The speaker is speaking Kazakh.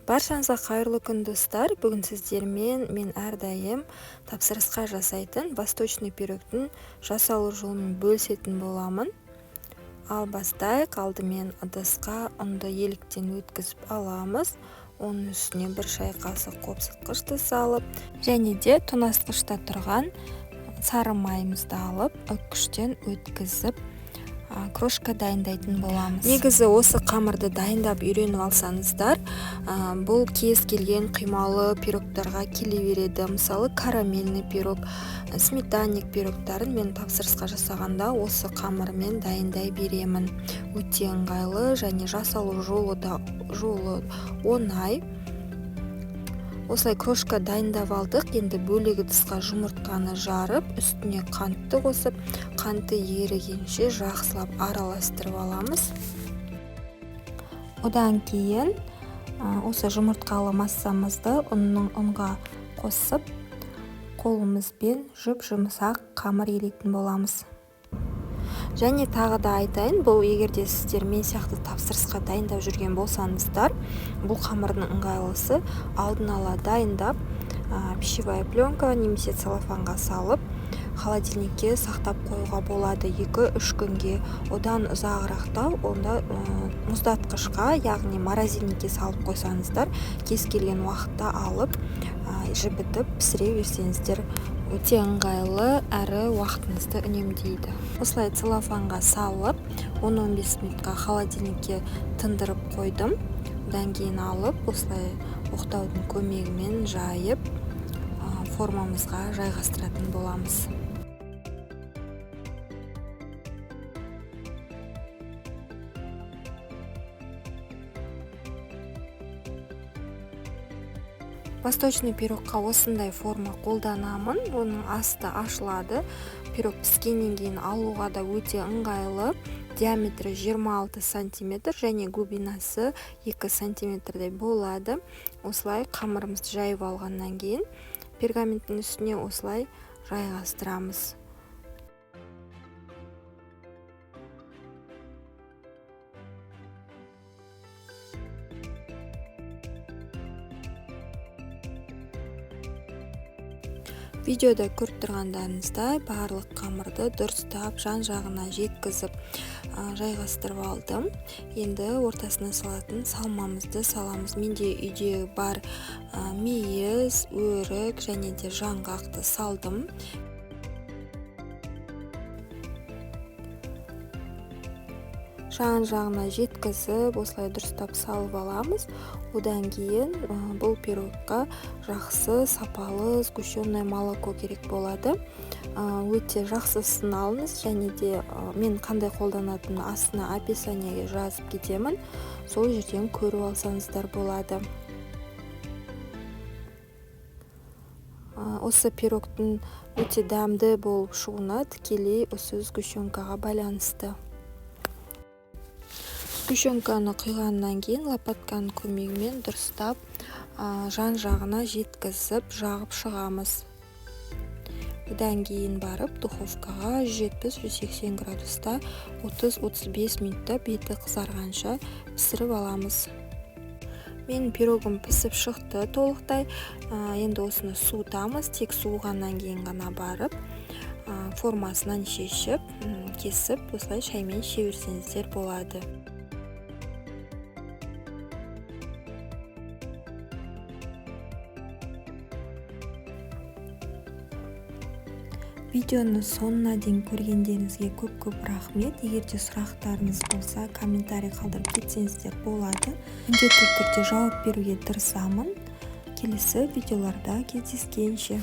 Баршаңызға қайырлы күн достар. Бүгін сіздермен мен әрдайым тапсырысқа жасайтын восточный пирогтың жасалу жолымен бөлісетін боламын. Ал бастайық. Алдымен ыдысқа ұнды еліктен өткізіп аламыз. Оның үстіне бір шай қасық қопсытқышты салып, және де тоңазытқышта тұрған сары майымызды алып, үккіштен өткізіп крошка дайындайтын боламыз. Негізі осы қамырды дайындап үйреніп алсаңыздар, бұл кез келген қималы пирогтарға келе береді. Мысалы, карамельный пирог, сметанник пирогтарын мен тапсырысқа жасағанда осы қамырмен дайындай беремін. Өте ыңғайлы және жасалу жолы оңай. Осылай крошка дайындап алдық. Енді бөлек ыдысқа жұмыртқаны жарып, үстіне қантты қосып, қанты ерігенше жақсылап араластырып аламыз. Одан кейін осы жұмыртқалы массамызды ұнға қосып, қолымызбен жұп-жұмсақ қамыр елейтін боламыз. Және тағы да айтайын, бұл егерде сіздер мен сияқты тапсырысқа дайындап жүрген болсаңыздар, бұл қамырдың ыңғайлысы алдын ала дайындап, пищевая пленка немесе целлофанға салып, холодильникке сақтап қоюға болады 2-3 күнге. Одан ұзағырақта онда мұздатқышқа, яғни морозильникке салып қойсаңыздар, кез келген уақытта алып, жібітіп пісіре берсеңіздер өте ыңғайлы әрі уақытыңызды үнемдейді. Осылай целлофанға салып, 10-15 минутқа холодильникке тындырып қойдым. Одан кейін алып, осылай оқтаудың көмегімен жайып, формамызға жайғастыратын боламыз. Восточный пирогқа осындай форма қолданамын. Оның асты ашылады. Пирог піскеннен кейін алуға да өте ыңғайлы. Диаметрі 26 см және глубинасы 2 см болады. Осылай қамырымызды жайып алғаннан кейін пергаменттің үстіне осылай жайғастырамыз. Видеода көріп тұрғандарыңыздай барлық қамырды дұрыстап жан-жағына жеткізіп жайғастырып алдым. Енді ортасына салатын салмамызды саламыз. Менде үйде бар мейіз, өрік және де жаңғақты салдым. Жан-жағына жеткізіп, осылай дұрыстап салып аламыз. Одан кейін бұл пирогқа жақсы сапалы сгущенное молоко керек болады. Өте жақсысын алыңыз, және де мен қандай қолданатын астына описаниеге жазып кетемін. Сол жерден көріп алсаңыздар болады. Осы пирогтың өте дәмді болып шығуына тікелей осы сгущенкаға байланысты. Сгущенканы құйғаннан кейін лопатканың көмегімен дұрыстап жан-жағына жеткізіп жағып шығамыз. Одан кейін барып духовкаға 170-180 градуста 30-35 минутта беті қызарғанша пісіріп аламыз. Мен пирогым пісіп шықты толықтай. Енді осыны суытамыз. Тек суығаннан кейін ғана барып формасынан шешіп, кесіп, осылай шаймен іше берсеңіздер болады. Видеоны соңына дейін көргендеріңізге көп рахмет. Егерде сұрақтарыңыз болса, комментарий қалдырып кетсеңіздер болады. Міндетті түрде жауап беруге тырысамын. Келесі видеоларда кездескенше.